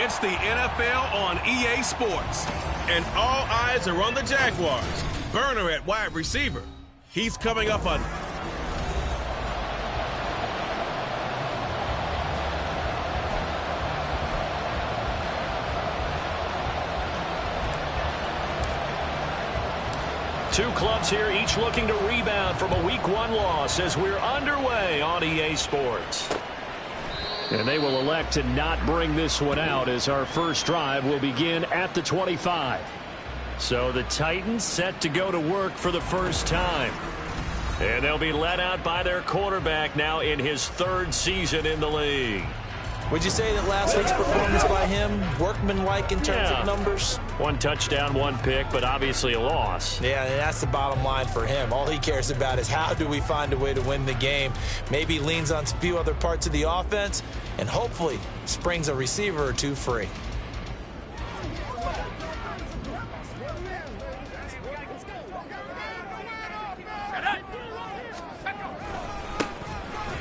It's the NFL on EA Sports. And all eyes are on the Jaguars. Burner at wide receiver. He's coming up on... Two clubs here, each looking to rebound from a Week 1 loss as we're underway on EA Sports. And they will elect to not bring this one out as our first drive will begin at the 25. So the Titans set to go to work for the first time. And they'll be led out by their quarterback now in his third season in the league. Would you say that last week's performance by him, workmanlike in terms of numbers? 1 touchdown, 1 pick, but obviously a loss. Yeah, and that's the bottom line for him. All he cares about is how do we find a way to win the game. Maybe he leans on a few other parts of the offense and hopefully springs a receiver or two free.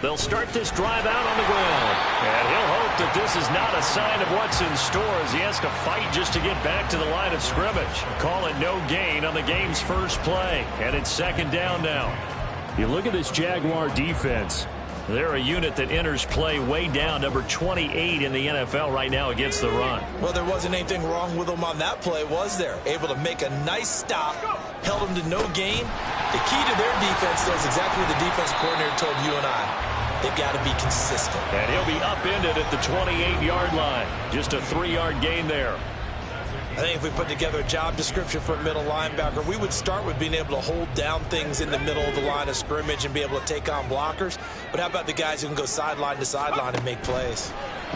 They'll start this drive out on the ground. And he'll hope that this is not a sign of what's in store as he has to fight just to get back to the line of scrimmage. Call it no gain on the game's first play. And it's second down now. You look at this Jaguar defense. They're a unit that enters play way down, number 28 in the NFL right now against the run. Well, there wasn't anything wrong with them on that play, was there? Able to make a nice stop, held them to no gain. The key to their defense, though, is exactly what the defense coordinator told you and I. They've got to be consistent. And he'll be upended at the 28-yard line. Just a 3-yard gain there. I think if we put together a job description for a middle linebacker, we would start with being able to hold down things in the middle of the line of scrimmage and be able to take on blockers. But how about the guys who can go sideline to sideline and make plays?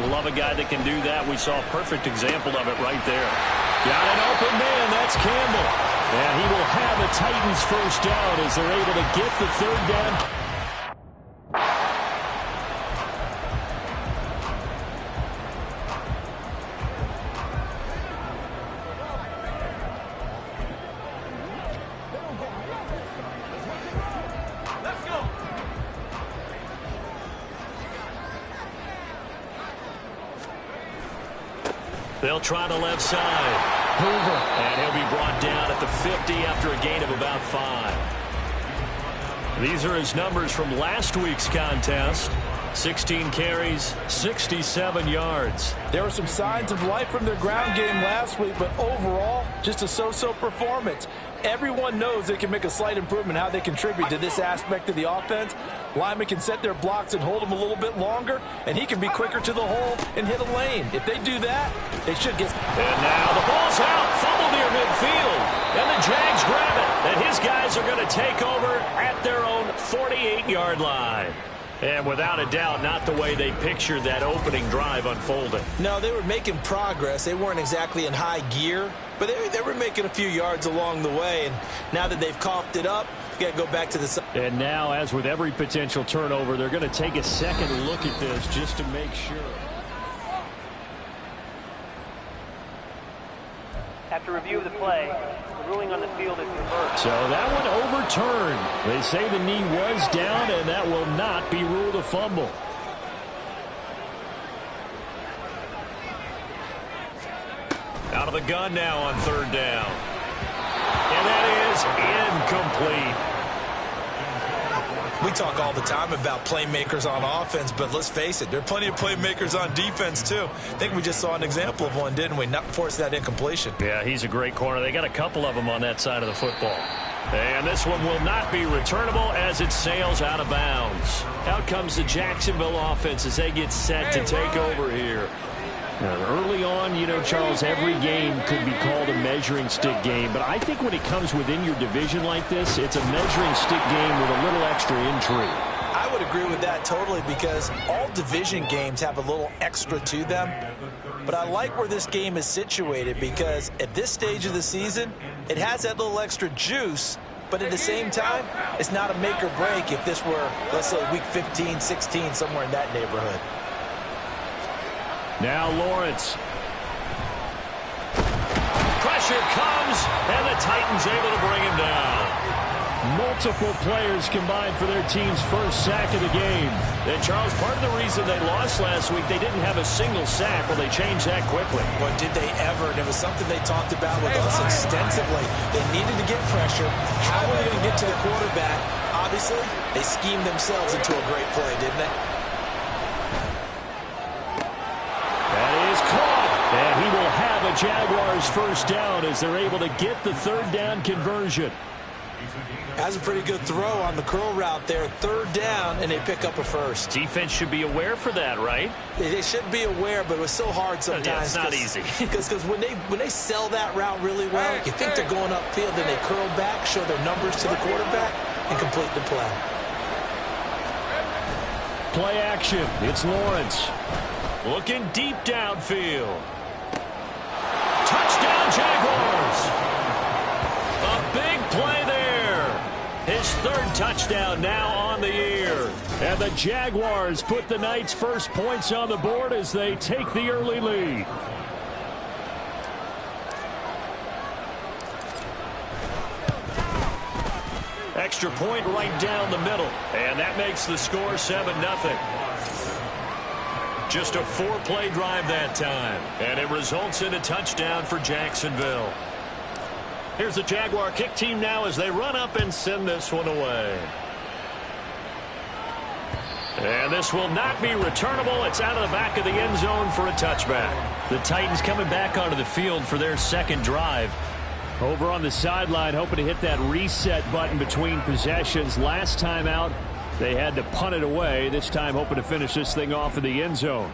Love a guy that can do that. We saw a perfect example of it right there. Got an open man. That's Campbell. And he will have a Titans first down as they're able to get the third down. They'll try the left side. And he'll be brought down at the 50 after a gain of about 5. These are his numbers from last week's contest. 16 carries, 67 yards. There were some signs of life from their ground game last week, but overall, just a so-so performance. Everyone knows they can make a slight improvement how they contribute to this aspect of the offense. Linemen can set their blocks and hold them a little bit longer, and he can be quicker to the hole and hit a lane. If they do that, they should get... And now the ball's out, fumble near midfield, and the Jags grab it. And his guys are going to take over at their own 48-yard line. And without a doubt, not the way they pictured that opening drive unfolding. No, they were making progress. They weren't exactly in high gear, but they were making a few yards along the way. And now that they've coughed it up, you got to go back to the side. And now, as with every potential turnover, they're going to take a second look at this just to make sure. After review of the play, the ruling on the field is reversed. So that one overturned. They say the knee was down, and that will not be ruled a fumble. Out of the gun now on third down. And that is incomplete. We talk all the time about playmakers on offense, but let's face it, there are plenty of playmakers on defense, too. I think we just saw an example of one, didn't we? Not force that incompletion. Yeah, he's a great corner. They got a couple of them on that side of the football. And this one will not be returnable as it sails out of bounds. Out comes the Jacksonville offense as they get set to take over here. Now, early on, you know, Charles, every game could be called a measuring stick game. But I think when it comes within your division like this, it's a measuring stick game with a little extra intrigue. I would agree with that totally because all division games have a little extra to them. But I like where this game is situated because at this stage of the season, it has that little extra juice. But at the same time, it's not a make or break if this were, let's say, week 15, 16, somewhere in that neighborhood. Now Lawrence. Pressure comes, and the Titans able to bring him down. Multiple players combined for their team's first sack of the game. And Charles, part of the reason they lost last week, they didn't have a single sack. Well, they changed that quickly. But did they ever? And it was something they talked about with us extensively. They needed to get pressure. How were they going to get to the quarterback? Obviously, they schemed themselves into a great play, didn't they? That is caught. And he will have a Jaguars first down as they're able to get the third down conversion. Has a pretty good throw on the curl route there. Third down, and they pick up a first. Defense should be aware for that, right? They should be aware, but it was so hard sometimes. Yeah, it's not easy. Because when they sell that route really well, you think they're going upfield, then they curl back, show their numbers to the quarterback, and complete the play. Play action. It's Lawrence. Looking deep downfield. Touchdown, Jaguars! A big play there. His third touchdown now on the year. And the Jaguars put the Knights' first points on the board as they take the early lead. Extra point right down the middle. And that makes the score 7-0. Just a 4-play drive that time. And it results in a touchdown for Jacksonville. Here's the Jaguar kick team now as they run up and send this one away. And this will not be returnable. It's out of the back of the end zone for a touchback. The Titans coming back onto the field for their second drive. Over on the sideline, hoping to hit that reset button between possessions. Last time out, they had to punt it away. This time, hoping to finish this thing off in the end zone.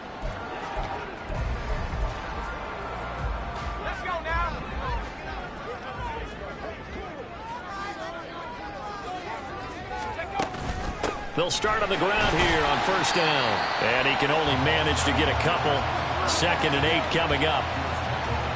They'll start on the ground here on first down. And he can only manage to get a couple. 2nd and 8 coming up.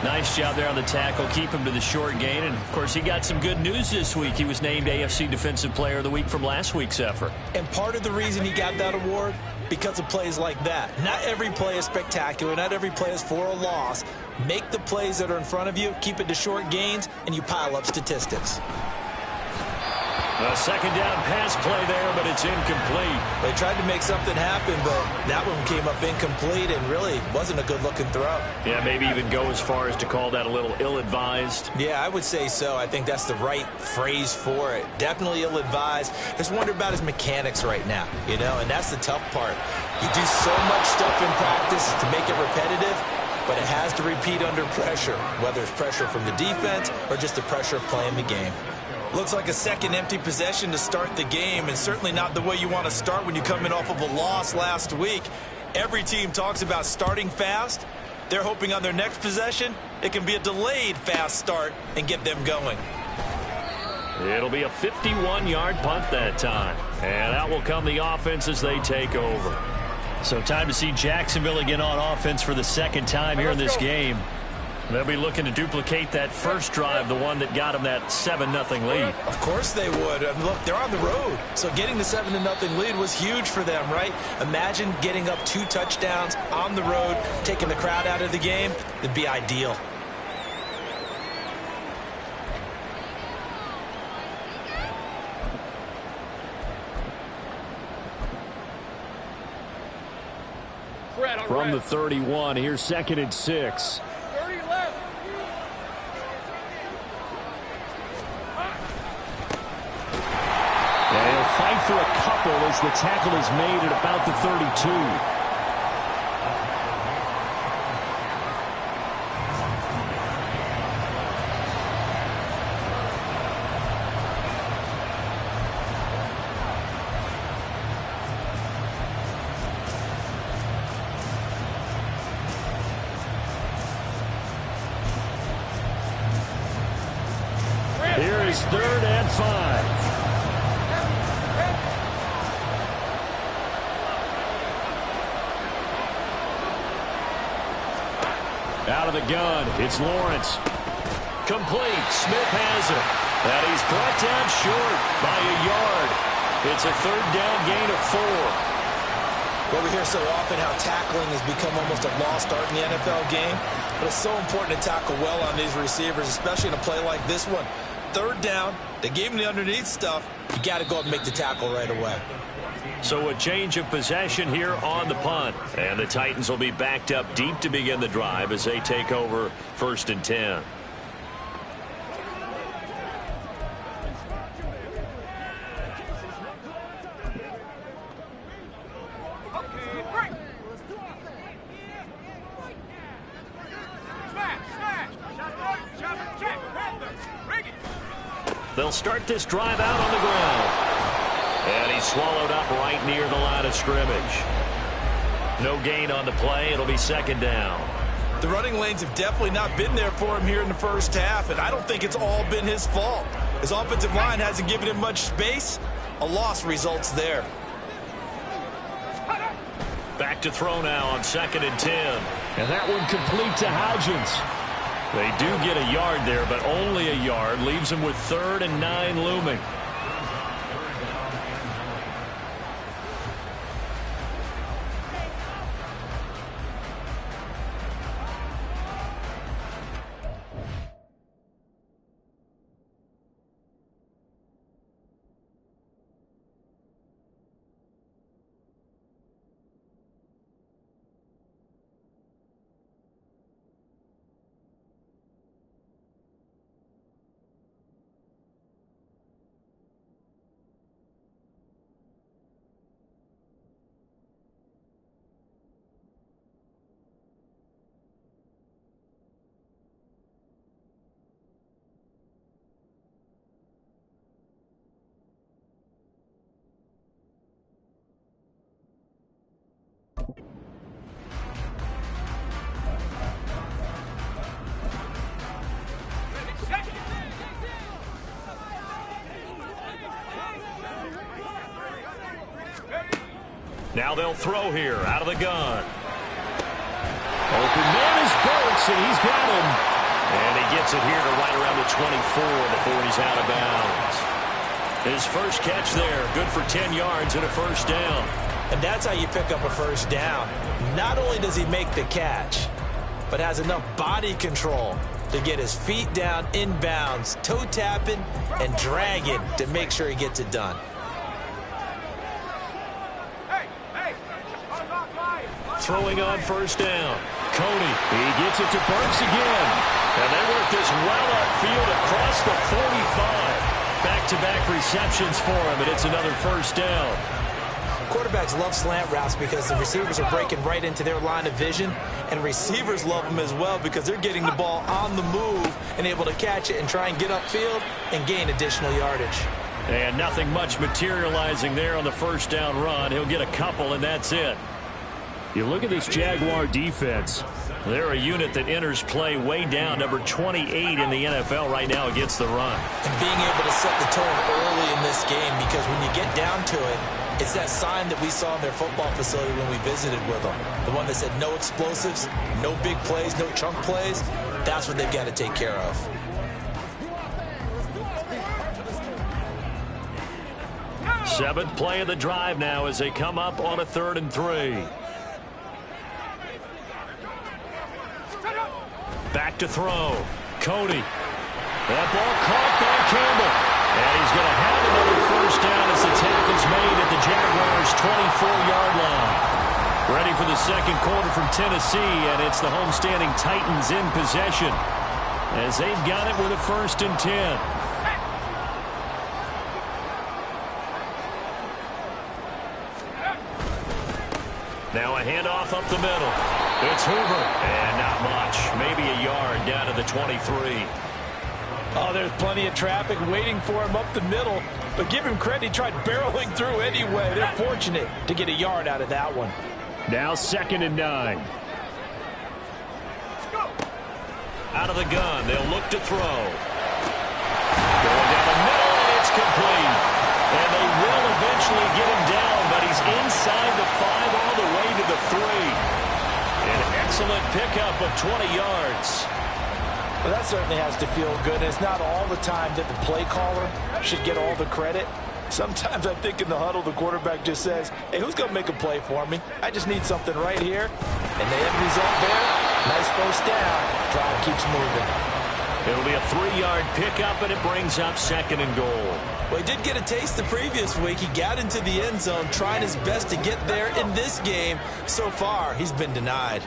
Nice job there on the tackle. Keep him to the short gain. And, of course, he got some good news this week. He was named AFC Defensive Player of the Week from last week's effort. And part of the reason he got that award, because of plays like that. Not every play is spectacular. Not every play is for a loss. Make the plays that are in front of you, keep it to short gains, and you pile up statistics. A second down pass play there, but it's incomplete. They tried to make something happen, but that one came up incomplete and really wasn't a good-looking throw. Yeah, maybe even go as far as to call that a little ill-advised. Yeah, I would say so. I think that's the right phrase for it. Definitely ill-advised. Just wonder about his mechanics right now, you know, and that's the tough part. You do so much stuff in practice to make it repetitive, but it has to repeat under pressure, whether it's pressure from the defense or just the pressure of playing the game. Looks like a second empty possession to start the game, and certainly not the way you want to start when you're coming off of a loss last week. Every team talks about starting fast. They're hoping on their next possession it can be a delayed fast start and get them going. It'll be a 51-yard punt that time. And out will come the offense as they take over. So time to see Jacksonville again on offense for the second time here in this game. They'll be looking to duplicate that first drive, the one that got them that 7-0 lead. Of course they would. Look, they're on the road. So getting the 7-0 lead was huge for them, right? Imagine getting up 2 touchdowns on the road, taking the crowd out of the game. It'd be ideal. From the 31, here's 2nd and 6. Fight for a couple as the tackle is made at about the 32. Here is 3rd and 5. Out of the gun, it's Lawrence. Complete. Smith has it. And he's brought down short by a yard. It's a 3rd down gain of 4. Well, we hear so often how tackling has become almost a lost art in the NFL game. But it's so important to tackle well on these receivers, especially in a play like this one. third down. They gave him the underneath stuff. You got to go up and make the tackle right away. So a change of possession here on the punt. And the Titans will be backed up deep to begin the drive as they take over 1st and 10. They'll start this drive out on the ground. And he's swallowed up right near the line of scrimmage. No gain on the play. It'll be 2nd down. The running lanes have definitely not been there for him here in the first half, and I don't think it's all been his fault. His offensive line hasn't given him much space. A loss results there. Back to throw now on 2nd and 10. And that one complete to Hodgins. They do get a yard there, but only a yard. Leaves them with 3rd and 9 looming. Now they'll throw here out of the gun. Open man is Burks, and he's got him. And he gets it here to right around the 24 before he's out of bounds. His first catch there, good for 10 yards and a 1st down. And that's how you pick up a 1st down. Not only does he make the catch, but has enough body control to get his feet down inbounds, toe tapping and dragging to make sure he gets it done. Throwing on 1st down. Cody, he gets it to Burks again. And they work this well upfield across the 45. Back-to-back receptions for him, and it's another 1st down. Quarterbacks love slant routes because the receivers are breaking right into their line of vision, and receivers love them as well because they're getting the ball on the move and able to catch it and try and get upfield and gain additional yardage. And nothing much materializing there on the 1st down run. He'll get a couple, and that's it. You look at this Jaguar defense. They're a unit that enters play way down, number 28 in the NFL right now against the run. And being able to set the tone early in this game, because when you get down to it, it's that sign that we saw in their football facility when we visited with them. The one that said no explosives, no big plays, no chunk plays. That's what they've got to take care of. Seventh play of the drive now as they come up on a 3rd and 3. Back to throw. Cody. That ball caught by Campbell. And he's going to have another 1st down as the tackle's made at the Jaguars' 24-yard line. Ready for the 2nd quarter from Tennessee, and it's the homestanding Titans in possession as they've got it with a 1st and 10. Now a handoff up the middle. It's Hoover, and not much. Maybe a yard down to the 23. Oh, there's plenty of traffic waiting for him up the middle. But give him credit, he tried barreling through anyway. They're fortunate to get a yard out of that one. Now 2nd and 9. Out of the gun, they'll look to throw. Going down the middle, and it's complete. And they will eventually get him down, but he's inside the 5 all the way to the 3. An excellent pickup of 20 yards. Well, that certainly has to feel good. It's not all the time that the play caller should get all the credit. Sometimes I think in the huddle, the quarterback just says, hey, who's going to make a play for me? I just need something right here. And the end result there, nice 1st down. Drive keeps moving. It'll be a 3-yard pickup, and it brings up 2nd and goal. Well, he did get a taste the previous week. He got into the end zone, trying his best to get there in this game. So far, he's been denied.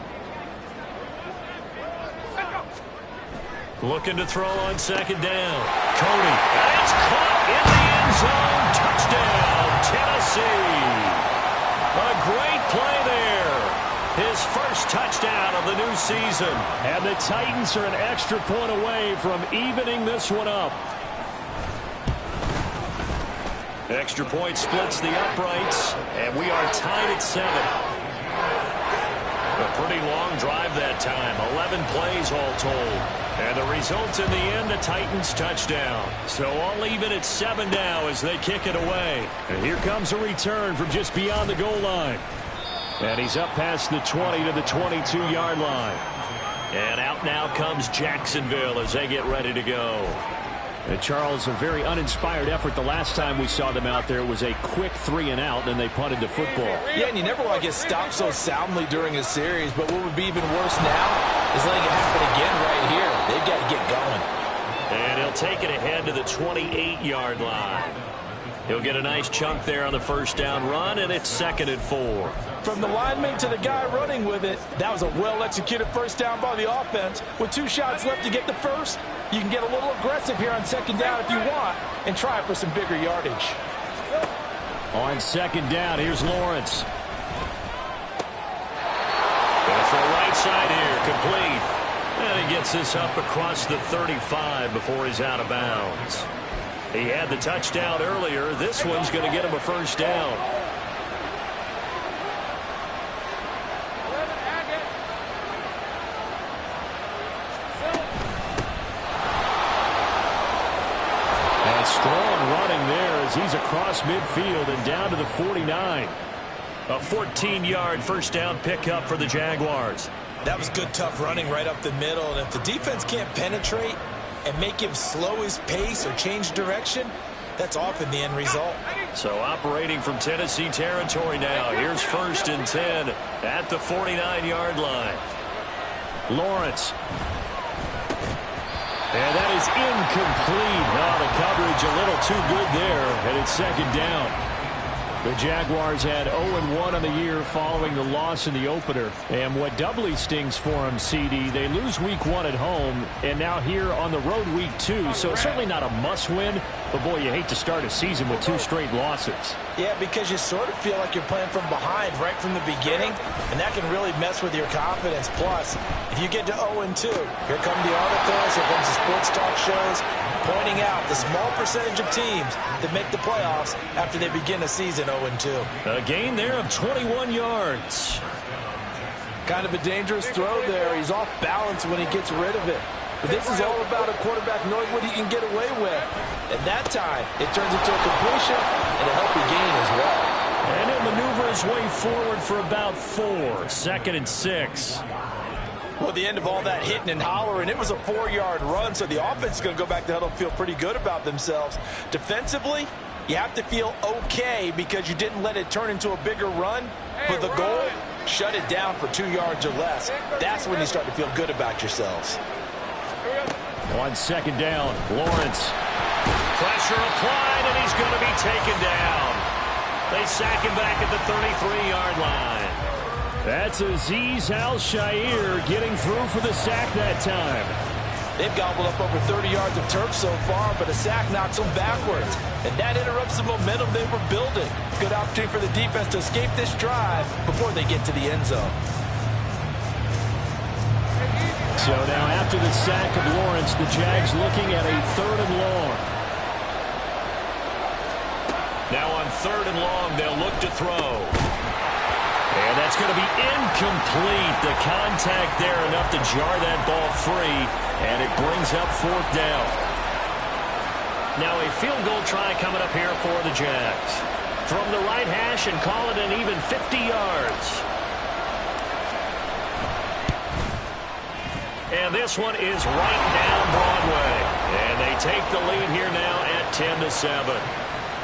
Looking to throw on 2nd down. Cody. And it's caught in the end zone. Touchdown, Tennessee. A great play there. His first touchdown of the new season. And the Titans are an extra point away from evening this one up. Extra point splits the uprights, and we are tied at 7. A pretty long drive that time. 11 plays all told. And the result in the end, a Titans touchdown. So all even at 7 now as they kick it away. And here comes a return from just beyond the goal line. And he's up past the 20 to the 22-yard line. And out now comes Jacksonville as they get ready to go. And Charles, a very uninspired effort the last time we saw them out there. It was a quick 3-and-out, and they punted the football. Yeah, and you never want to get stopped so soundly during a series, but what would be even worse now is letting it happen again right here. They've got to get going. And he'll take it ahead to the 28-yard line. He'll get a nice chunk there on the first down run, and it's 2nd and 4. From the lineman to the guy running with it, that was a well-executed first down by the offense. With 2 shots left to get the first, you can get a little aggressive here on 2nd down if you want and try for some bigger yardage. On 2nd down, here's Lawrence. Going for a right side here, complete. And he gets this up across the 35 before he's out of bounds. He had the touchdown earlier. This one's going to get him a first down. And strong running there as he's across midfield and down to the 49. A 14-yard first down pickup for the Jaguars. That was good, tough running right up the middle. And if the defense can't penetrate and make him slow his pace or change direction, that's often the end result. So operating from Tennessee territory now. Here's 1st and 10 at the 49-yard line. Lawrence. And that is incomplete. Oh, the coverage a little too good there, and it's 2nd down. The Jaguars had 0-1 on the year following the loss in the opener. And what doubly stings for them, CD, they lose week 1 at home, and now here on the road week 2. So it's certainly not a must-win, but boy, you hate to start a season with 2 straight losses. Yeah, because you sort of feel like you're playing from behind right from the beginning, and that can really mess with your confidence. Plus, if you get to 0-2, here come the articles, here comes the sports talk shows, pointing out the small percentage of teams that make the playoffs after they begin a season 0-2. A gain there of 21 yards. Kind of a dangerous throw there. He's off balance when he gets rid of it. But this is all about a quarterback knowing what he can get away with. And that time, it turns into a completion and a healthy gain as well. And he'll maneuver his way forward for about 4. 2nd and 6. Well, the end of all that hitting and hollering, it was a 4-yard run, so the offense is going to go back to huddle and feel pretty good about themselves. Defensively, you have to feel okay because you didn't let it turn into a bigger run. But the goal, shut it down for 2 yards or less. That's when you start to feel good about yourselves. On 2nd down, Lawrence. Pressure applied, and he's going to be taken down. They sack him back at the 33-yard line. That's Azeez Al-Shaair getting through for the sack that time. They've gobbled up over 30 yards of turf so far, but a sack knocks them backwards. And that interrupts the momentum they were building. Good opportunity for the defense to escape this drive before they get to the end zone. So now after the sack of Lawrence, the Jags looking at a 3rd and long. Now on 3rd and long, they'll look to throw. And that's going to be incomplete. The contact there enough to jar that ball free, and it brings up 4th down. Now a field goal try coming up here for the Jags. From the right hash and call it an even 50 yards. And this one is right down Broadway. And they take the lead here now at 10-7.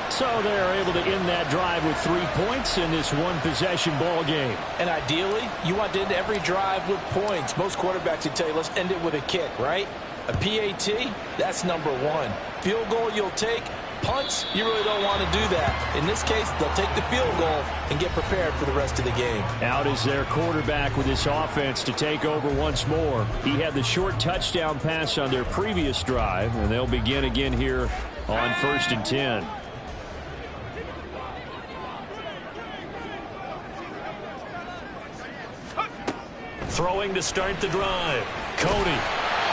So they're able to end that drive with 3 points in this one-possession ball game. And ideally, you want to end every drive with points. Most quarterbacks would tell you, let's end it with a kick, right? A PAT, that's number one. Field goal you'll take. Punts, you really don't want to do that. In this case, they'll take the field goal and get prepared for the rest of the game. Out is their quarterback with this offense to take over once more. He had the short touchdown pass on their previous drive, and they'll begin again here on 1st and 10. Throwing to start the drive. Cody.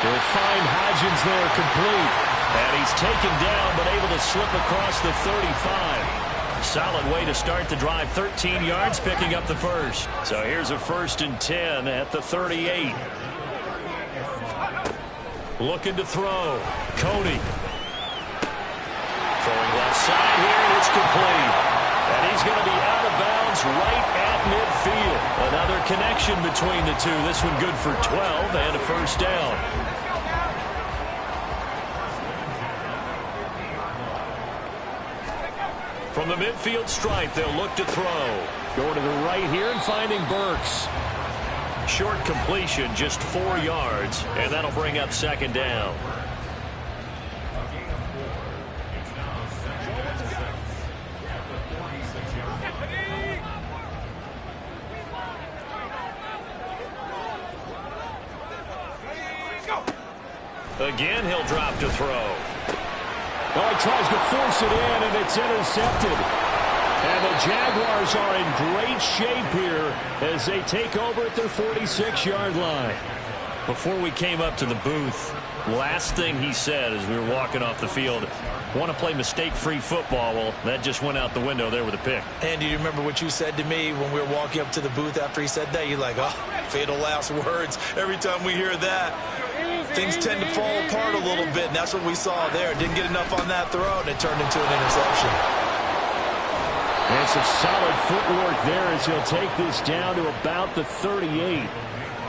He'll find Hodgins there complete. And he's taken down but able to slip across the 35. Solid way to start the drive. 13 yards, picking up the first. So here's a 1st and 10 at the 38. Looking to throw. Cody. Throwing left side here, and it's complete. And he's going to be out of bounds right at midfield. Another connection between the two. This one good for 12 and a 1st down. From the midfield stripe, they'll look to throw. Going to the right here and finding Burks. Short completion, just 4 yards, and that'll bring up 2nd down. Again, he'll drop to throw. Oh, he tries to force it in, and it's intercepted. And the Jaguars are in great shape here as they take over at their 46-yard line. Before we came up to the booth, last thing he said as we were walking off the field, want to play mistake-free football. Well, that just went out the window there with a pick. And do you remember what you said to me when we were walking up to the booth after he said that? You're like, oh, fatal last words. Every time we hear that, things tend to fall apart a little bit, and that's what we saw there. Didn't get enough on that throw, and it turned into an interception. And some solid footwork there as he'll take this down to about the 38.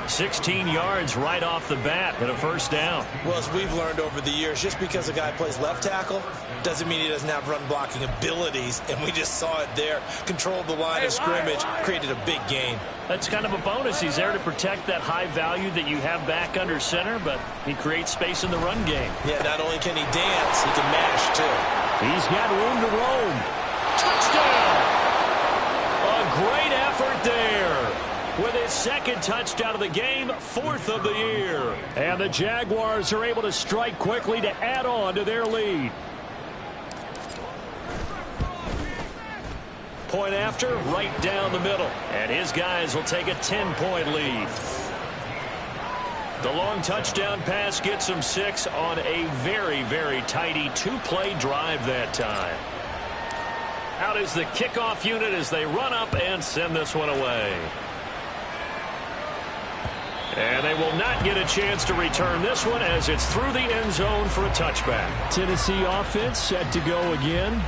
16 yards right off the bat and a 1st down. Well, as we've learned over the years, just because a guy plays left tackle doesn't mean he doesn't have run blocking abilities, and we just saw it there. Controlled the line of scrimmage, created a big gain. That's kind of a bonus. He's there to protect that high value that you have back under center, but he creates space in the run game. Yeah, not only can he dance, he can mash, too. He's got room to roam. Touchdown! A great effort there. With his 2nd touchdown of the game, 4th of the year. And the Jaguars are able to strike quickly to add on to their lead. Point after, right down the middle. And his guys will take a 10-point lead. The long touchdown pass gets them 6 on a very, very tidy 2-play drive that time. Out is the kickoff unit as they run up and send this one away. And they will not get a chance to return this one as it's through the end zone for a touchback. Tennessee offense set to go again.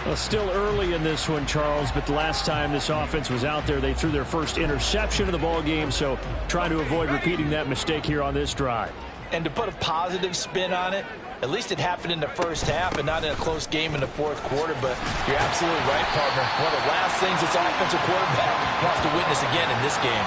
Well, still early in this one, Charles, but the last time this offense was out there, they threw their first interception of the ball game, so trying to avoid repeating that mistake here on this drive. And to put a positive spin on it, at least it happened in the 1st half and not in a close game in the 4th quarter, but you're absolutely right, partner. One of the last things this offensive quarterback wants to witness again in this game.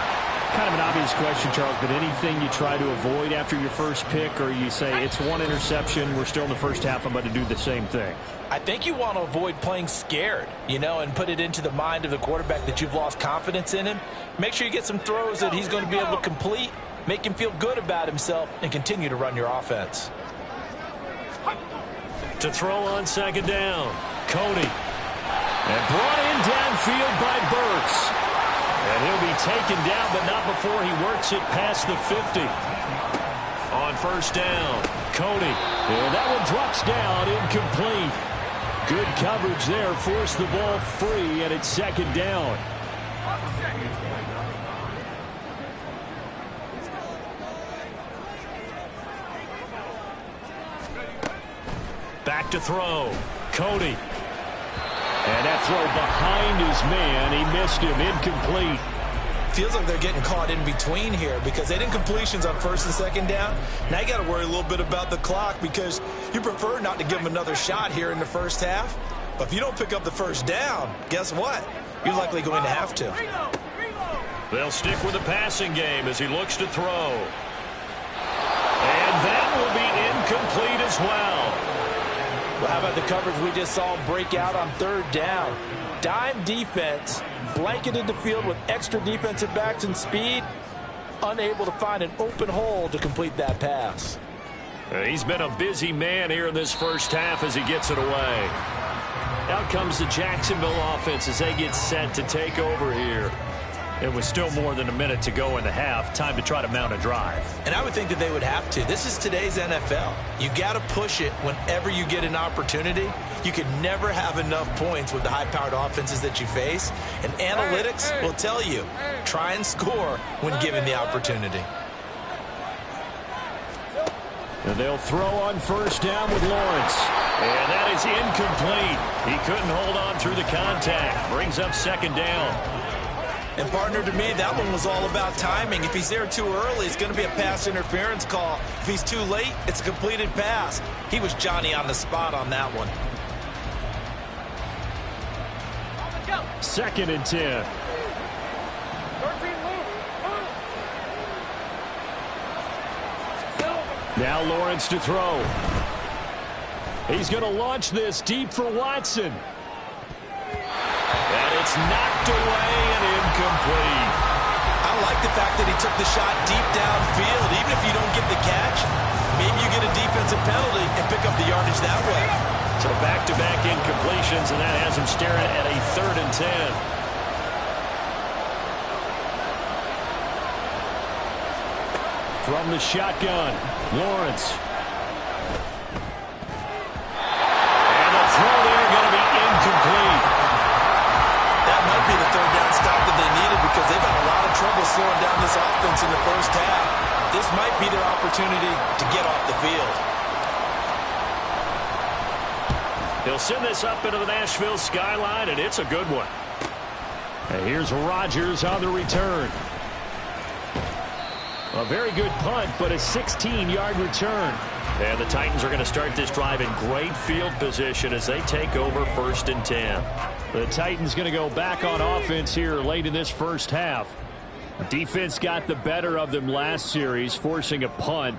Kind of an obvious question, Charles, but anything you try to avoid after your first pick, or you say it's one interception, we're still in the 1st half, I'm about to do the same thing? I think you want to avoid playing scared, and put it into the mind of the quarterback that you've lost confidence in him. Make sure you get some throws that he's going to be able to complete, make him feel good about himself, and continue to run your offense. To throw on 2nd down, Cody. And brought in downfield by Burks. And he'll be taken down, but not before he works it past the 50. On 1st down, Cody. And that one drops down, incomplete. Good coverage there, forced the ball free, and it's 2nd down. Back to throw, Cody. And that throw behind his man, he missed him, incomplete. Feels like they're getting caught in between here because they didn't completions on 1st and 2nd down. Now you got to worry a little bit about the clock because you prefer not to give them another shot here in the 1st half. But if you don't pick up the 1st down, guess what? You're likely going to have to. They'll stick with the passing game as he looks to throw. And that will be as well. Well, how about the coverage we just saw break out on third down? Dime defense, blanketed the field with extra defensive backs and speed, unable to find an open hole to complete that pass. He's been a busy man here in this first half as he gets it away. Out comes the Jacksonville offense as they get set to take over here. It was still more than a minute to go in the half. Time to try to mount a drive. And I would think that they would have to. This is today's NFL. You got to push it whenever you get an opportunity. You can never have enough points with the high-powered offenses that you face. And analytics will tell you, try and score when given the opportunity. And they'll throw on first down with Lawrence. And that is incomplete. He couldn't hold on through the contact. Brings up second down. And, partner, to me, that one was all about timing. If he's there too early, it's going to be a pass interference call. If he's too late, it's a completed pass. He was Johnny on the spot on that one. 2nd and 10. Now Lawrence to throw. He's going to launch this deep for Watson. And it's knocked away and incomplete. I like the fact that he took the shot deep downfield. Even if you don't get the catch, maybe you get a defensive penalty and pick up the yardage that way. So back-to-back incompletions, and that has him staring at a 3rd and 10. From the shotgun, Lawrence. And the throw there going to be incomplete. That might be the 3rd down stop that they needed because they've had a lot of trouble slowing down this offense in the first half. This might be their opportunity to get off the field. He'll send this up into the Nashville skyline, and it's a good one. And here's Rodgers on the return. A very good punt, but a 16-yard return. And the Titans are going to start this drive in great field position as they take over 1st and 10. The Titans going to go back on offense here late in this first half. Defense got the better of them last series, forcing a punt.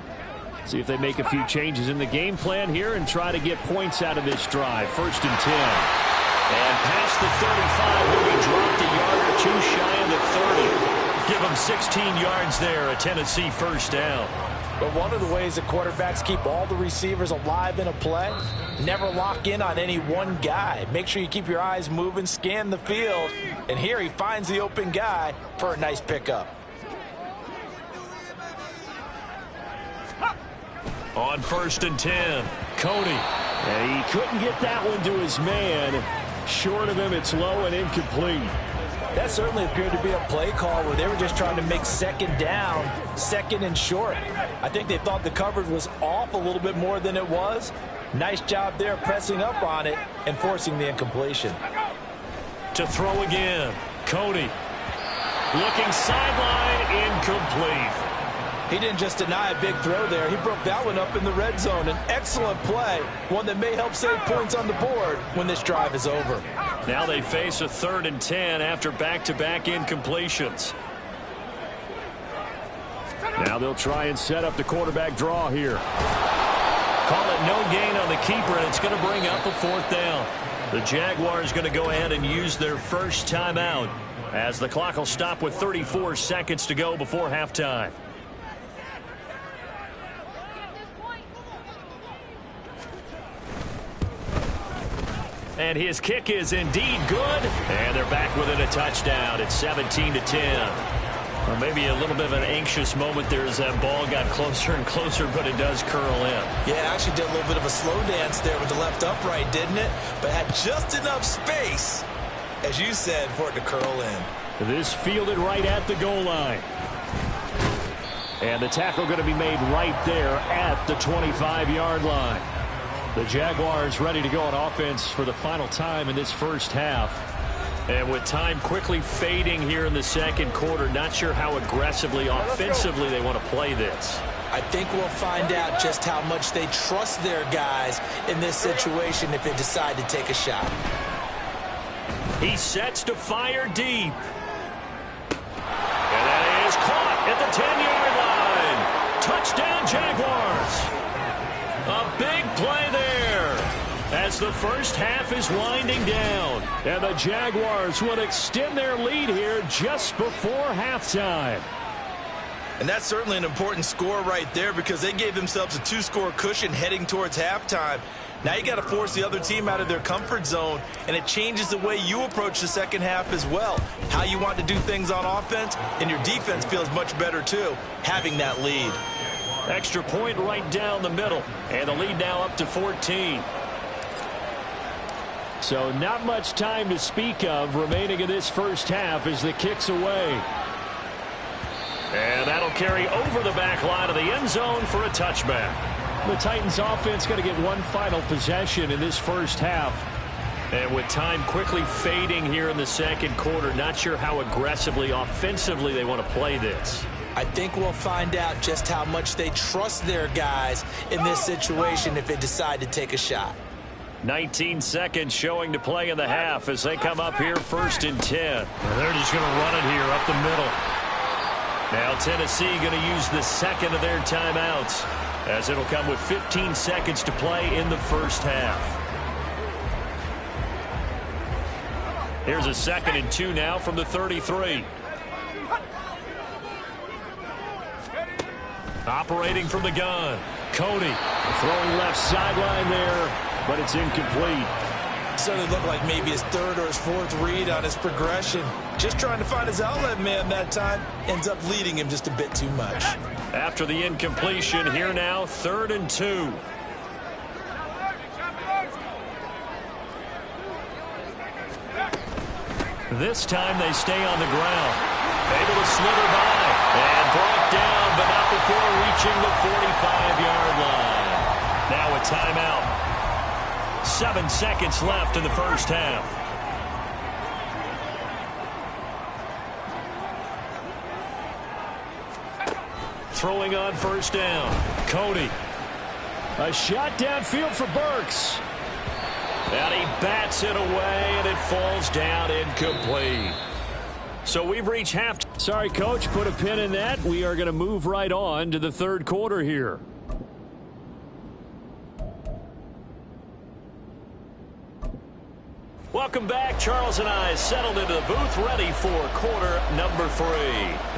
See if they make a few changes in the game plan here and try to get points out of this drive. 1st and 10. And past the 35 will be dropped a yard or two shy of the 30. Give them 16 yards there, a Tennessee first down. But one of the ways that quarterbacks keep all the receivers alive in a play, never lock in on any one guy. Make sure you keep your eyes moving, scan the field, and here he finds the open guy for a nice pickup. On 1st and 10, Cody. And he couldn't get that one to his man. Short of him, it's low and incomplete. That certainly appeared to be a play call where they were just trying to make 2nd down, 2nd and short. I think they thought the coverage was off a little bit more than it was. Nice job there pressing up on it and forcing the incompletion. To throw again, Cody. Looking sideline, incomplete. He didn't just deny a big throw there. He broke that one up in the red zone. An excellent play, one that may help save points on the board when this drive is over. Now they face a 3rd and 10 after back-to-back incompletions. Now they'll try and set up the quarterback draw here. Call it no gain on the keeper, and it's going to bring up a 4th down. The Jaguars going to go ahead and use their first timeout as the clock will stop with 34 seconds to go before halftime. And his kick is indeed good. And they're back within a touchdown. It's 17-10. Well, maybe a little bit of an anxious moment there as that ball got closer and closer, but it does curl in. Yeah, it actually did a little bit of a slow dance there with the left upright, didn't it? But had just enough space, as you said, for it to curl in. This fielded right at the goal line. And the tackle going to be made right there at the 25-yard line. The Jaguars ready to go on offense for the final time in this first half. And with time quickly fading here in the second quarter, not sure how aggressively, offensively they want to play this. I think we'll find out just how much they trust their guys in this situation if they decide to take a shot. He sets to fire deep. And that is caught at the 10-yard line. Touchdown, Jaguars. A big as the first half is winding down. And the Jaguars will extend their lead here just before halftime. And that's certainly an important score right there because they gave themselves a 2-score cushion heading towards halftime. Now you got to force the other team out of their comfort zone, and it changes the way you approach the second half as well. How you want to do things on offense, and your defense feels much better too, having that lead. Extra point right down the middle, and the lead now up to 14. So not much time to speak of remaining in this first half as the kick's away. And that'll carry over the back line of the end zone for a touchback. The Titans offense going to get one final possession in this first half. And with time quickly fading here in the second quarter, not sure how aggressively, offensively they want to play this. I think we'll find out just how much they trust their guys in this situation if they decide to take a shot. 19 seconds showing to play in the half as they come up here 1st and 10. And they're just going to run it here up the middle. Now Tennessee going to use the second of their timeouts as it'll come with 15 seconds to play in the first half. Here's a 2nd and 2 now from the 33. Operating from the gun, Cody throwing left sideline there, but it's incomplete. Certainly looked like maybe his 3rd or his 4th read on his progression. Just trying to find his outlet man that time. Ends up leading him just a bit too much. After the incompletion, here now 3rd and 2. This time they stay on the ground. Able to slither by and brought down, but not before reaching the 45-yard line. Now a timeout. 7 seconds left in the first half. Throwing on 1st down. Cody. A shot downfield for Burks. And he bats it away, and it falls down incomplete. So we've reached half. Sorry, Coach, put a pin in that. We are going to move right on to the 3rd quarter here. Welcome back. Charles and I settled into the booth ready for quarter number 3.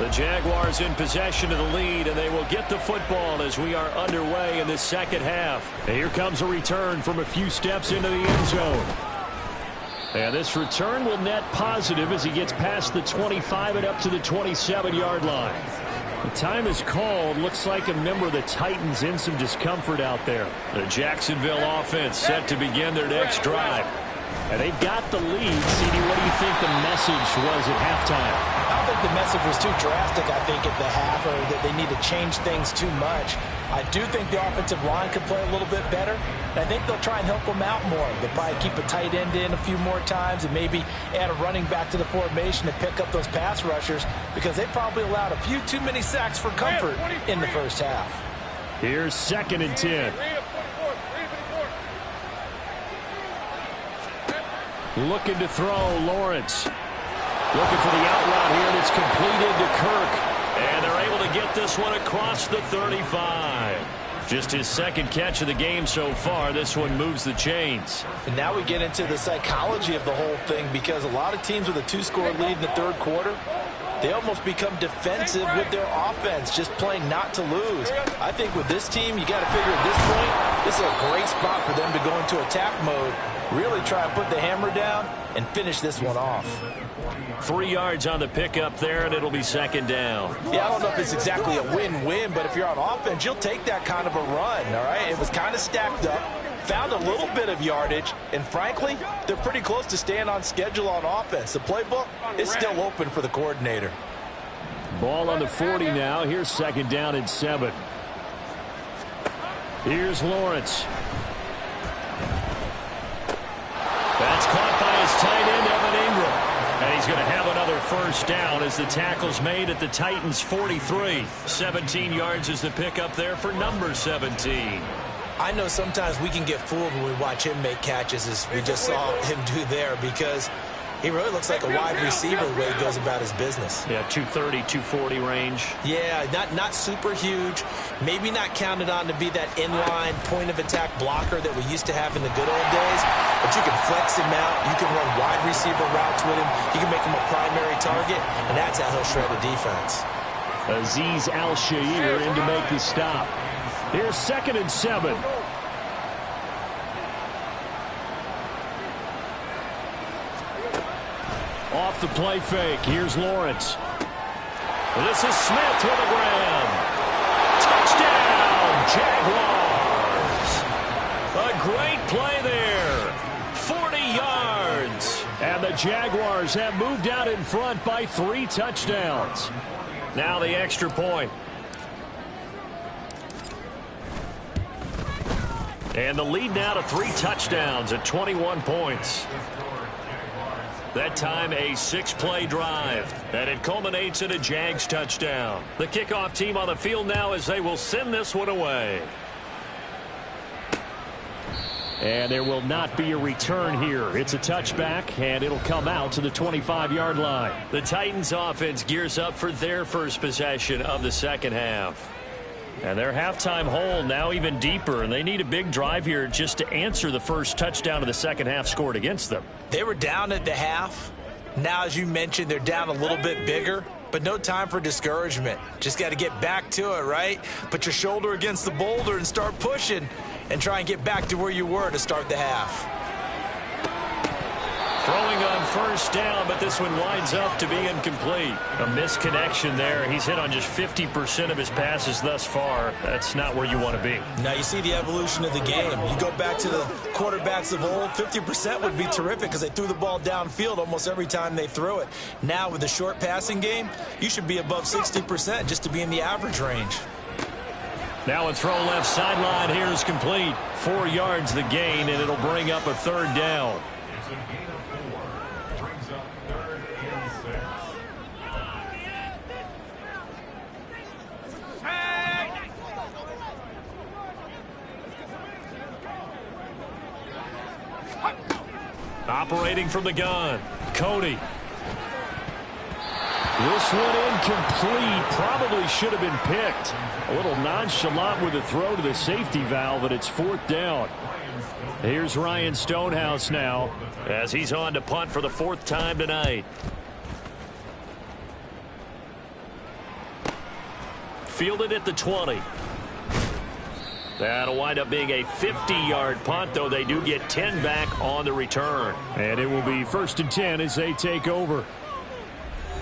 The Jaguars in possession of the lead, and they will get the football as we are underway in the second half. And here comes a return from a few steps into the end zone. And this return will net positive as he gets past the 25 and up to the 27-yard line. The time is called. Looks like a member of the Titans in some discomfort out there. The Jacksonville offense set to begin their next drive. And they've got the lead. CD, what do you think the message was at halftime? I don't think the message was too drastic, I think, at the half, or that they need to change things too much. I do think the offensive line could play a little bit better. And I think they'll try and help them out more. They'll probably keep a tight end in a few more times and maybe add a running back to the formation to pick up those pass rushers because they probably allowed a few too many sacks for comfort in the first half. Here's 2nd and 10. Looking to throw, Lawrence. Looking for the out route here, and it's completed to Kirk. And they're able to get this one across the 35. Just his 2nd catch of the game so far. This one moves the chains. And now we get into the psychology of the whole thing because a lot of teams with a 2-score lead in the 3rd quarter, they almost become defensive with their offense, just playing not to lose. I think with this team, you got to figure at this point, this is a great spot for them to go into attack mode, really try and put the hammer down and finish this one off. 3 yards on the pickup there, and it'll be 2nd down. Yeah, I don't know if it's exactly a win-win, but if you're on offense, you'll take that kind of a run, all right? It was kind of stacked up, found a little bit of yardage, and frankly, they're pretty close to staying on schedule on offense. The playbook is still open for the coordinator. Ball on the 40 now. Here's 2nd down and 7. Here's Lawrence. That's caught by his tight end, Evan Ingram. And he's going to have another 1st down as the tackle's made at the Titans' 43. 17 yards is the pickup there for number 17. I know sometimes we can get fooled when we watch him make catches as we just saw him do there because He really looks like a wide receiver the way he goes about his business. Yeah, 230, 240 range. Yeah, not super huge. Maybe not counted on to be that inline point-of-attack blocker that we used to have in the good old days. But you can flex him out. You can run wide receiver routes with him. You can make him a primary target, and that's how he'll shred the defense. Azeez Al-Shaair in to make the stop. Here's 2nd and 7. Off the play fake. Here's Lawrence. This is Smith with a grab. Touchdown, Jaguars. A great play there. 40 yards. And the Jaguars have moved out in front by 3 touchdowns. Now the extra point. And the lead now to 3 touchdowns at 21 points. That time a 6-play drive, and it culminates in a Jags touchdown. The kickoff team on the field now as they will send this one away. And there will not be a return here. It's a touchback, and it'll come out to the 25-yard line. The Titans offense gears up for their first possession of the second half. And their halftime hole now even deeper, and they need a big drive here just to answer the first touchdown of the second half scored against them. They were down at the half. Now, as you mentioned, they're down a little bit bigger, but no time for discouragement. Just got to get back to it, right? Put your shoulder against the boulder and start pushing and try and get back to where you were to start the half. Throwing on first down, but this one winds up to be incomplete. A misconnection there. He's hit on just 50% of his passes thus far. That's not where you want to be. Now you see the evolution of the game. You go back to the quarterbacks of old, 50% would be terrific because they threw the ball downfield almost every time they threw it. Now with the short passing game, you should be above 60% just to be in the average range. Now a throw left sideline here is complete. 4 yards the gain, and it'll bring up a 3rd down. Operating from the gun, Cody. This one incomplete. Probably should have been picked. A little nonchalant with a throw to the safety valve, and it's 4th down. Here's Ryan Stonehouse now as he's on to punt for the 4th time tonight. Fielded at the 20. That'll wind up being a 50-yard punt, though they do get 10 back on the return. And it will be 1st and 10 as they take over.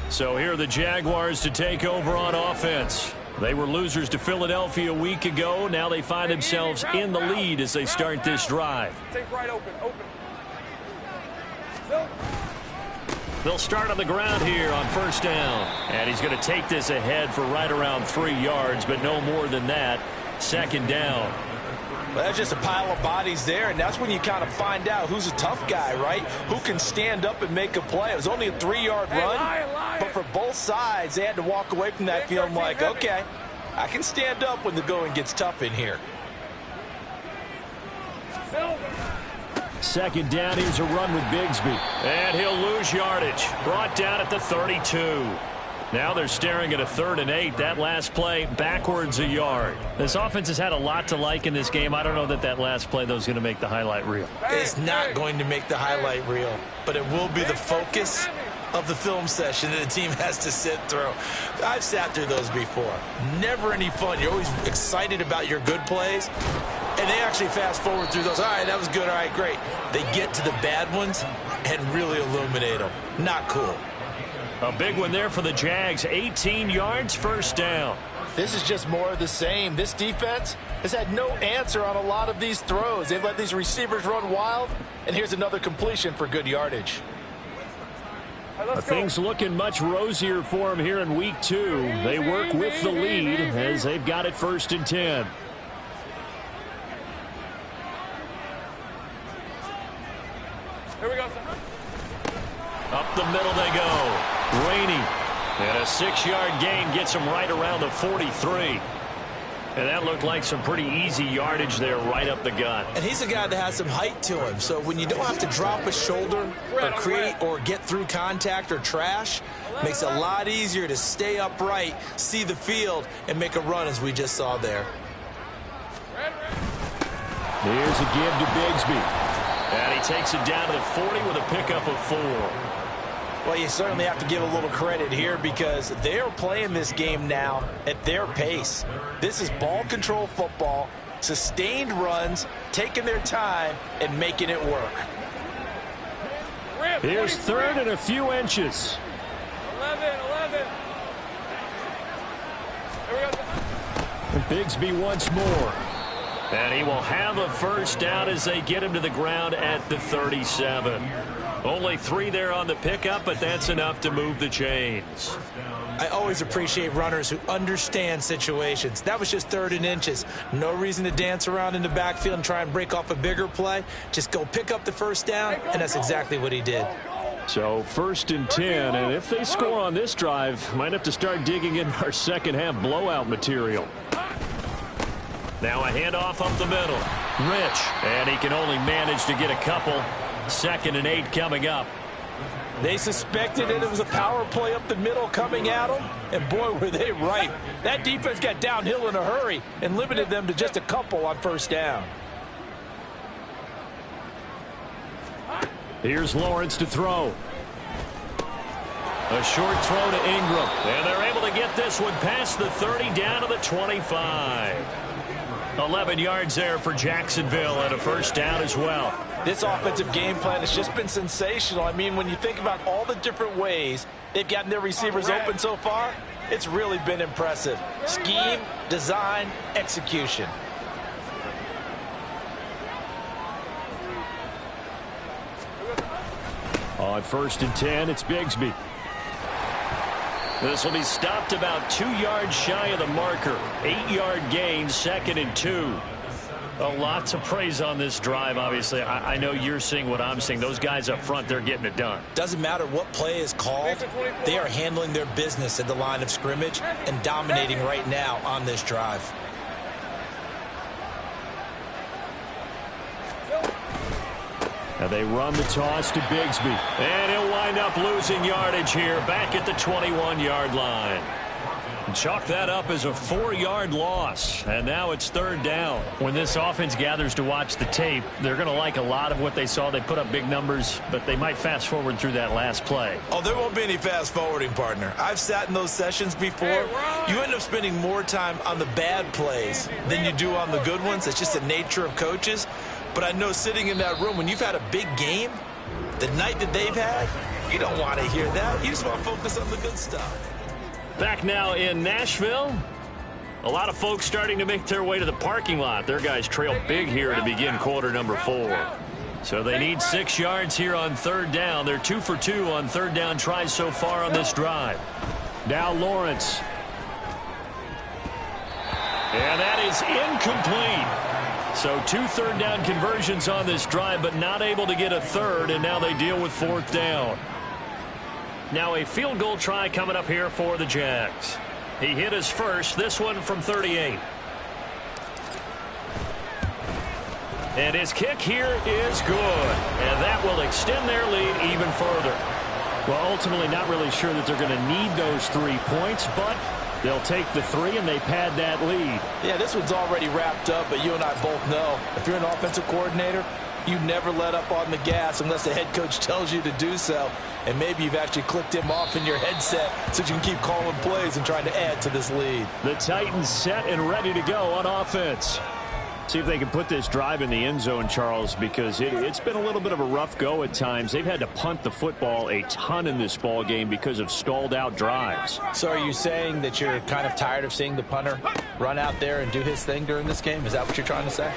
So here are the Jaguars to take over on offense. They were losers to Philadelphia a week ago. Now they find themselves in the lead as they start this drive. Take right, open. They'll start on the ground here on 1st down. And he's going to take this ahead for right around 3 yards, but no more than that. 2nd down. Well, that's just a pile of bodies there, and that's when you kind of find out who's a tough guy, right? Who can stand up and make a play. It was only a 3-yard run, but for both sides, they had to walk away from that feeling like, okay, I can stand up when the going gets tough in here. 2nd down, here's a run with Bigsby. And he'll lose yardage. Brought down at the 32. Now they're staring at a 3rd and 8. That last play backwards a yard. This offense has had a lot to like in this game. I don't know that last play, though, is going to make the highlight reel. It's not going to make the highlight reel, but it will be the focus of the film session that the team has to sit through. I've sat through those before. Never any fun. You're always excited about your good plays, and they actually fast forward through those. All right, that was good. All right, great. They get to the bad ones and really illuminate them. Not cool. A big one there for the Jags. 18 yards, 1st down. This is just more of the same. This defense has had no answer on a lot of these throws. They've let these receivers run wild, and here's another completion for good yardage. Things looking much rosier for them here in week 2. They work with the lead as they've got it 1st and 10. Here we go, sir. Up the middle they go. Rainey. And a 6-yard gain gets him right around the 43. And that looked like some pretty easy yardage there right up the gut. And he's a guy that has some height to him. So when you don't have to drop a shoulder or create or get through contact or trash, makes it a lot easier to stay upright, see the field, and make a run as we just saw there. Here's a give to Bigsby. And he takes it down to the 40 with a pickup of 4. Well, you certainly have to give a little credit here because they're playing this game now at their pace. This is ball control football, sustained runs, taking their time, and making it work. Here's third and a few inches. 11. And Bigsby once more. And he will have a first down as they get him to the ground at the 37. Only 3 there on the pickup, but that's enough to move the chains. I always appreciate runners who understand situations. That was just 3rd and inches. No reason to dance around in the backfield and try and break off a bigger play. Just go pick up the first down, and that's exactly what he did. So 1st and 10, and if they score on this drive, might have to start digging in our second half blowout material. Now a handoff up the middle. Rich, and he can only manage to get a couple. 2nd and 8 coming up. They suspected that it was a power play up the middle coming at them, and boy, were they right. That defense got downhill in a hurry and limited them to just a couple on first down. Here's Lawrence to throw. A short throw to Ingram, and they're able to get this one past the 30 down to the 25. 11 yards there for Jacksonville and a first down as well. This offensive game plan has just been sensational. I mean, when you think about all the different ways they've gotten their receivers open so far, it's really been impressive. Scheme, design, execution. On 1st and 10, it's Bigsby. This will be stopped about 2 yards shy of the marker. 8-yard gain, 2nd and 2. A lot to praise on this drive, obviously. I know you're seeing what I'm seeing. Those guys up front, they're getting it done. Doesn't matter what play is called. They are handling their business at the line of scrimmage and dominating right now on this drive. And they run the toss to Bigsby. And he'll wind up losing yardage here back at the 21-yard line. Chalk that up as a 4-yard loss, and now it's 3rd down. When this offense gathers to watch the tape, they're going to like a lot of what they saw. They put up big numbers, but they might fast forward through that last play. Oh, there won't be any fast forwarding, partner. I've sat in those sessions before. You end up spending more time on the bad plays than you do on the good ones. It's just the nature of coaches. But I know sitting in that room, when you've had a big game, the night that they've had, you don't want to hear that. You just want to focus on the good stuff. Back now in Nashville. A lot of folks starting to make their way to the parking lot. Their guys trail big here to begin quarter number 4. So they need 6 yards here on 3rd down. They're 2 for 2 on 3rd down tries so far on this drive. Now Lawrence. And that is incomplete. So 2 3rd down conversions on this drive, but not able to get a 3rd, and now they deal with 4th down. Now a field goal try coming up here for the Jags. He hit his first, this one from 38. And his kick here is good. And that will extend their lead even further. Well, ultimately not really sure that they're going to need those 3 points, but they'll take the 3 and they pad that lead. Yeah, this one's already wrapped up, but you and I both know if you're an offensive coordinator, you never let up on the gas unless the head coach tells you to do so. And maybe you've actually clicked him off in your headset so you can keep calling plays and trying to add to this lead. The Titans set and ready to go on offense. See if they can put this drive in the end zone, Charles, because it's been a little bit of a rough go at times. They've had to punt the football a ton in this ball game because of stalled out drives. So are you saying that you're kind of tired of seeing the punter run out there and do his thing during this game? Is that what you're trying to say?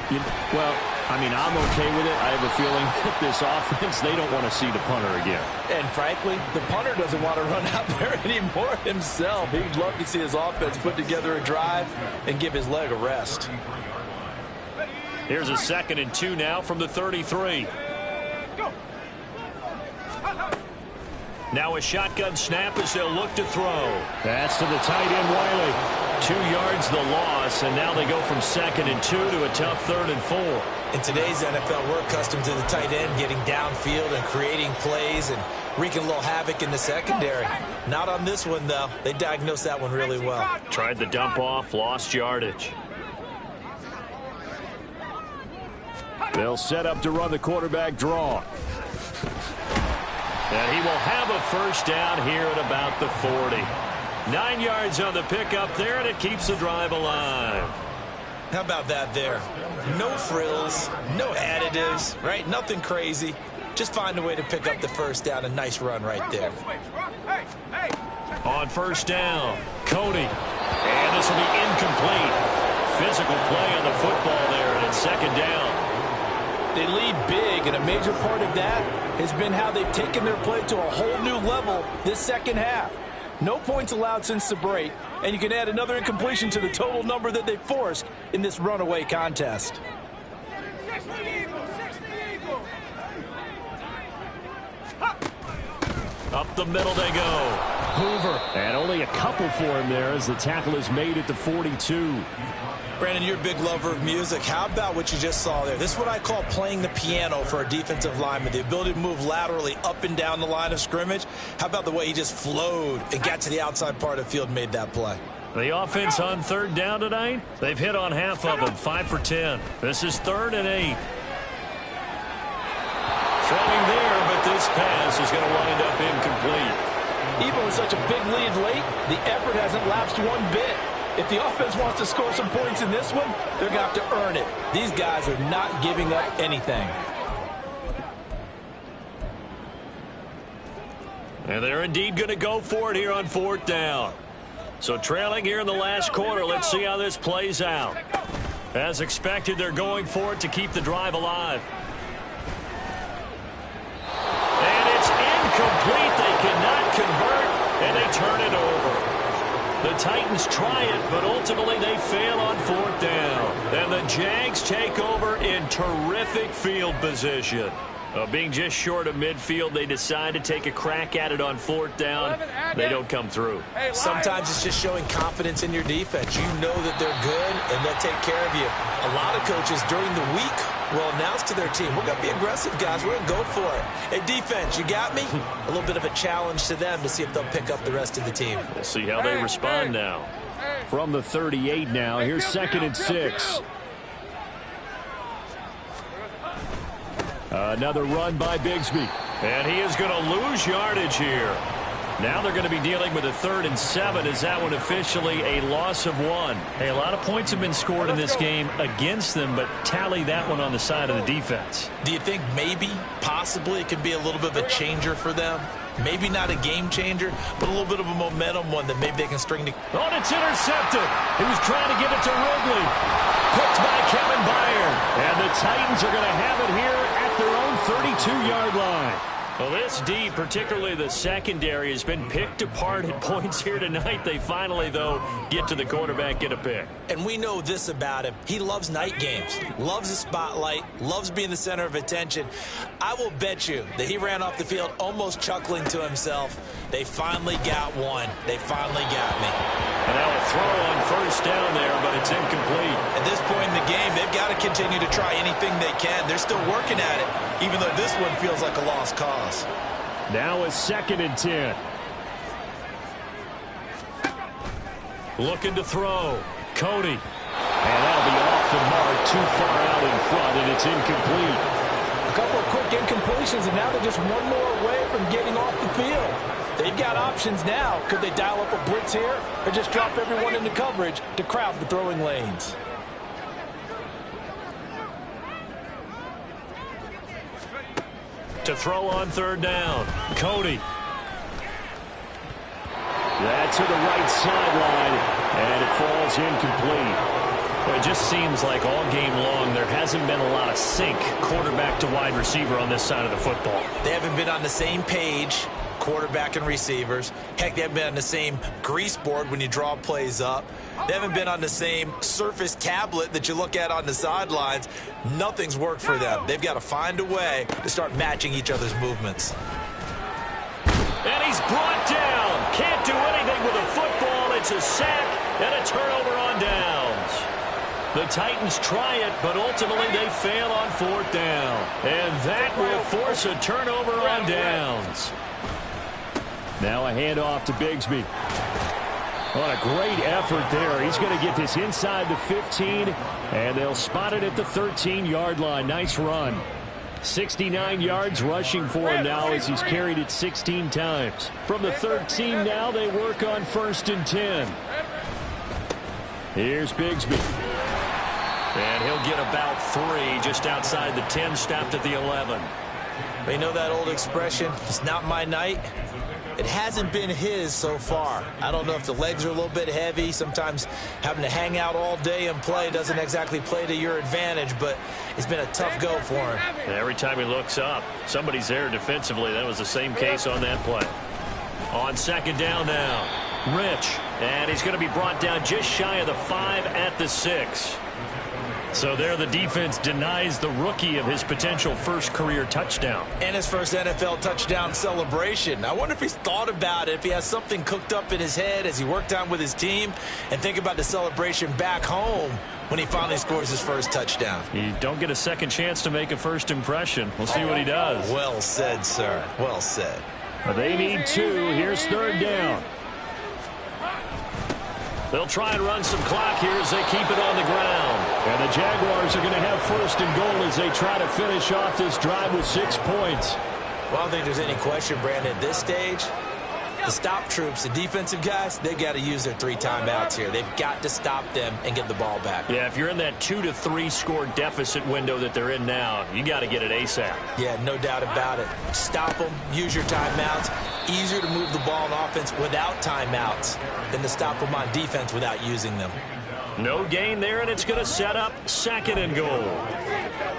Well, I mean, I'm okay with it. I have a feeling that this offense, they don't want to see the punter again. And frankly, the punter doesn't want to run out there anymore himself. He'd love to see his offense put together a drive and give his leg a rest. Here's a 2nd and 2 now from the 33. Now a shotgun snap as they'll look to throw. That's to the tight end, Wiley. 2 yards the loss, and now they go from 2nd and 2 to a tough 3rd and 4. In today's NFL, we're accustomed to the tight end getting downfield and creating plays and wreaking a little havoc in the secondary. Not on this one, though. They diagnosed that one really well. Tried the dump off, lost yardage. They'll set up to run the quarterback draw. And he will have a first down here at about the 40. 9 yards on the pickup there, and it keeps the drive alive. How about that there? No frills, no additives, right? Nothing crazy. Just find a way to pick up the first down. A nice run right there. On first down, Cody. And this will be incomplete. Physical play on the football there, and it's 2nd down. They lead big, and a major part of that has been how they've taken their play to a whole new level this second half. No points allowed since the break, and you can add another incompletion to the total number that they forced in this runaway contest. Up the middle they go. Hoover. And only a couple for him there as the tackle is made at the 42. Brandon, you're a big lover of music. How about what you just saw there? This is what I call playing the piano for a defensive lineman, the ability to move laterally up and down the line of scrimmage. How about the way he just flowed and got to the outside part of the field and made that play? The offense on 3rd down tonight, they've hit on half of them, 5 for 10. This is 3rd and 8. Throwing there, but this pass is going to wind up incomplete. Even with such a big lead late, the effort hasn't lapsed one bit. If the offense wants to score some points in this one, they're going to have to earn it. These guys are not giving up anything. And they're indeed going to go for it here on 4th down. So trailing here in the last quarter, let's see how this plays out. As expected, they're going for it to keep the drive alive. And it's incomplete. They cannot convert, and they turn it over. The Titans try it, but ultimately they fail on 4th down. And the Jags take over in terrific field position. Being just short of midfield, they decide to take a crack at it on 4th down. They don't come through. Sometimes it's just showing confidence in your defense. You know that they're good, and they'll take care of you. A lot of coaches during the week will announce to their team, we're going to be aggressive, guys. We're going to go for it. Hey, defense, you got me? A little bit of a challenge to them to see if they'll pick up the rest of the team. We'll see how they respond now. From the 38 now, here's 2nd and 6. Another run by Bigsby. And he is going to lose yardage here. Now they're going to be dealing with a 3rd and 7. Is that one officially a loss of 1? Hey, a lot of points have been scored in this game against them, but tally that one on the side of the defense. Do you think maybe, possibly, it could be a little bit of a changer for them? Maybe not a game changer, but a little bit of a momentum one that maybe they can string together. Oh, it's intercepted. He was trying to give it to Ridley. Picked by Kevin Byard. And the Titans are going to have it here at their own 32-yard line. Well, this D, particularly the secondary, has been picked apart at points here tonight. They finally, though, get to the quarterback, get a pick. And we know this about him. He loves night games, loves the spotlight, loves being the center of attention. I will bet you that he ran off the field almost chuckling to himself. They finally got one. They finally got me. And now a throw on first down there, but it's incomplete. At this point in the game, they've got to continue to try anything they can. They're still working at it, even though this one feels like a lost cause. Now a 2nd and 10. Looking to throw. Cody. And that'll be off the mark, too far out in front, and it's incomplete. A couple of quick incompletions, and now they're just one more away from getting off the field. They've got options now. Could they dial up a blitz here or just drop everyone into coverage to crowd the throwing lanes? To throw on 3rd down. Cody. That's to the right sideline, and it falls incomplete. Well, it just seems like all game long there hasn't been a lot of sync quarterback to wide receiver on this side of the football. They haven't been on the same page, quarterback and receivers. Heck, they haven't been on the same grease board when you draw plays up. They haven't been on the same surface tablet that you look at on the sidelines. Nothing's worked for them. They've got to find a way to start matching each other's movements. And he's brought down. Can't do anything with a football. It's a sack, And a turnover on downs. The Titans try it, but ultimately they fail on 4th down. And that will force a turnover on downs. Now a handoff to Bigsby. What a great effort there. He's going to get this inside the 15, and they'll spot it at the 13-yard line. Nice run. 69 yards rushing for him now as he's carried it 16 times. From the 13 now, they work on 1st and 10. Here's Bigsby. And he'll get about 3 just outside the 10, stopped at the 11. You know that old expression, it's not my night? It hasn't been his so far. I don't know if the legs are a little bit heavy. Sometimes having to hang out all day and play doesn't exactly play to your advantage, but it's been a tough go for him. Every time he looks up, somebody's there defensively. That was the same case on that play. On 2nd down now, Rich. And he's going to be brought down just shy of the 5 at the 6. So there the defense denies the rookie of his potential first career touchdown. And his first NFL touchdown celebration. I wonder if he's thought about it, if he has something cooked up in his head as he worked on with his team, and think about the celebration back home when he finally scores his first touchdown. You don't get a second chance to make a first impression. We'll see what he does. Well said, sir. Well said. They need 2. Here's 3rd down. They'll try and run some clock here as they keep it on the ground. And the Jaguars are going to have 1st and goal as they try to finish off this drive with 6 points. Well, I don't think there's any question, Brandon, at this stage, the stop troops, the defensive guys, they've got to use their 3 timeouts here. They've got to stop them and get the ball back. Yeah, if you're in that 2 to 3 score deficit window that they're in now, you got to get it ASAP. Yeah, no doubt about it. Stop them, use your timeouts. Easier to move the ball on offense without timeouts than to stop them on defense without using them. No gain there, and it's going to set up 2nd and goal.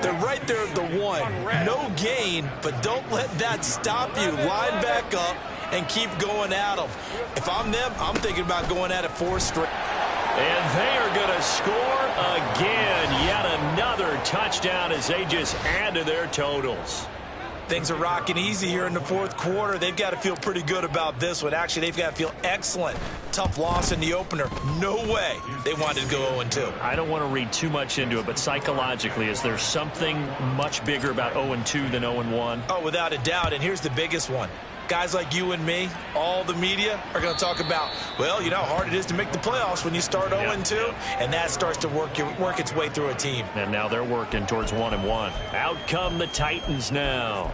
They're right there at the 1. No gain, but don't let that stop you. Line back up and keep going at them. If I'm them, I'm thinking about going at it 4 straight. And they are going to score again. Yet another touchdown as they just add to their totals. Things are rocking easy here in the 4th quarter. They've got to feel pretty good about this one. Actually, they've got to feel excellent. Tough loss in the opener. No way they wanted to go 0-2. I don't want to read too much into it, but psychologically, is there something much bigger about 0-2 than 0-1? Oh, without a doubt. And here's the biggest one. Guys like you and me, all the media, are going to talk about, well, you know how hard it is to make the playoffs when you start 0-2, and that starts to work its way through a team. And now they're working towards 1-1. Out come the Titans now.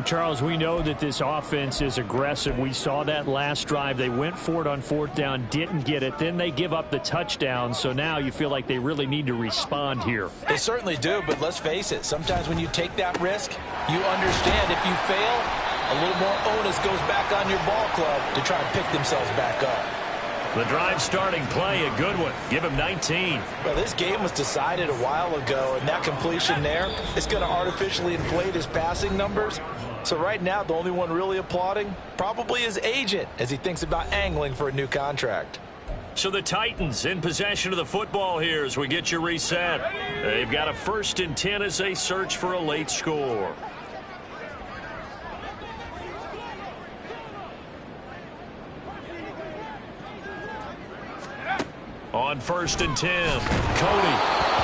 Charles, we know that this offense is aggressive. We saw that last drive. They went for it on 4th down, didn't get it. Then they give up the touchdown, so now you feel like they really need to respond here. They certainly do, but let's face it. Sometimes when you take that risk, you understand if you fail, a little more onus goes back on your ball club to try and pick themselves back up. The drive starting play, a good one. Give him 19. Well, this game was decided a while ago, and that completion there is going to artificially inflate his passing numbers. So right now, the only one really applauding probably his agent as he thinks about angling for a new contract. So the Titans in possession of the football here as we get you reset. They've got a 1st and 10 as they search for a late score. On 1st and 10, Cody.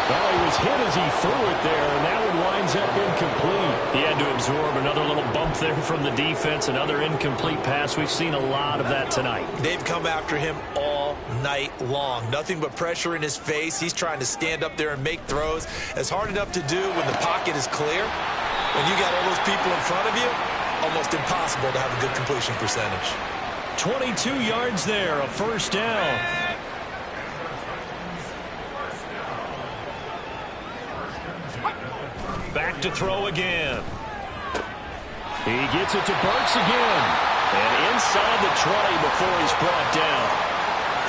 Well, he was hit as he threw it there, and that one winds up incomplete. He had to absorb another little bump there from the defense, another incomplete pass. We've seen a lot of that tonight. They've come after him all night long. Nothing but pressure in his face. He's trying to stand up there and make throws. It's hard enough to do when the pocket is clear. When you got all those people in front of you, almost impossible to have a good completion percentage. 22 yards there, a 1st down. Back to throw again. He gets it to Burks again. And inside the 20 before he's brought down.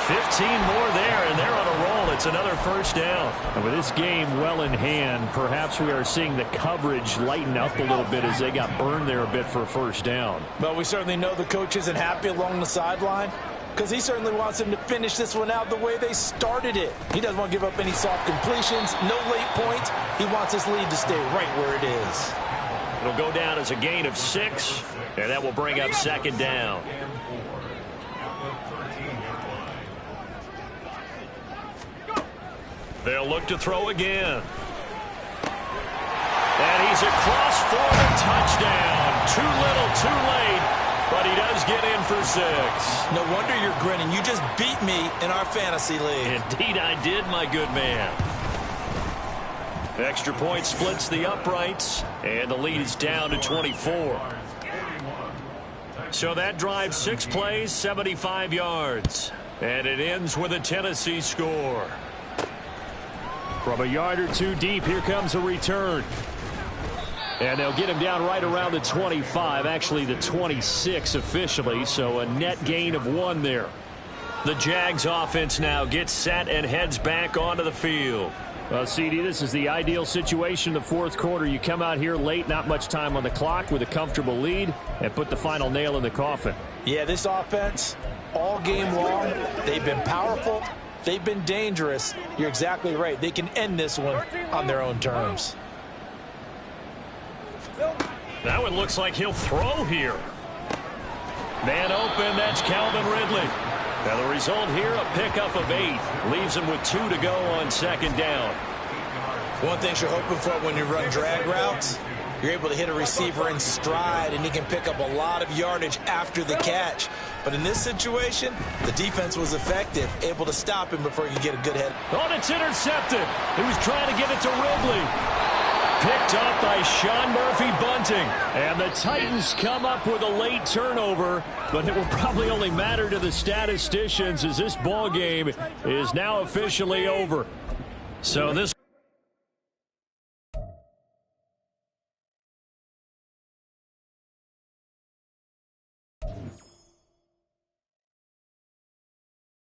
15 more there, and they're on a roll. It's another 1st down. And with this game well in hand, perhaps we are seeing the coverage lighten up a little bit as they got burned there a bit for a 1st down. Well, we certainly know the coach isn't happy along the sideline because he certainly wants them to finish this one out the way they started it. He doesn't want to give up any soft completions, no late points. He wants his lead to stay right where it is. It'll go down as a gain of 6, and that will bring up 2nd down. They'll look to throw again. And he's across for the touchdown. Too little, too late, but he does get in for 6. No wonder you're grinning. You just beat me in our fantasy league. Indeed I did, my good man. Extra point splits the uprights, and the lead is down to 24. So that drives 6 plays, 75 yards. And it ends with a Tennessee score. From a yard or 2 deep, here comes a return. And they'll get him down right around the 25, actually the 26 officially, so a net gain of 1 there. The Jags offense now gets set and heads back onto the field. Well, CD, this is the ideal situation in the fourth quarter. You come out here late, not much time on the clock, with a comfortable lead, and put the final nail in the coffin. Yeah, this offense, all game long, they've been powerful, they've been dangerous. You're exactly right. They can end this one on their own terms. Now it looks like he'll throw here. Man open, that's Calvin Ridley. Now the result here, a pickup of 8. Leaves him with 2 to go on second down. One thing you're hoping for when you run drag routes, you're able to hit a receiver in stride, and he can pick up a lot of yardage after the catch. But in this situation, the defense was effective, able to stop him before he could get a good head. Oh, and it's intercepted. He was trying to give it to Ridley. Picked up by Sean Murphy-Bunting. And the Titans come up with a late turnover, but it will probably only matter to the statisticians as this ball game is now officially over. So this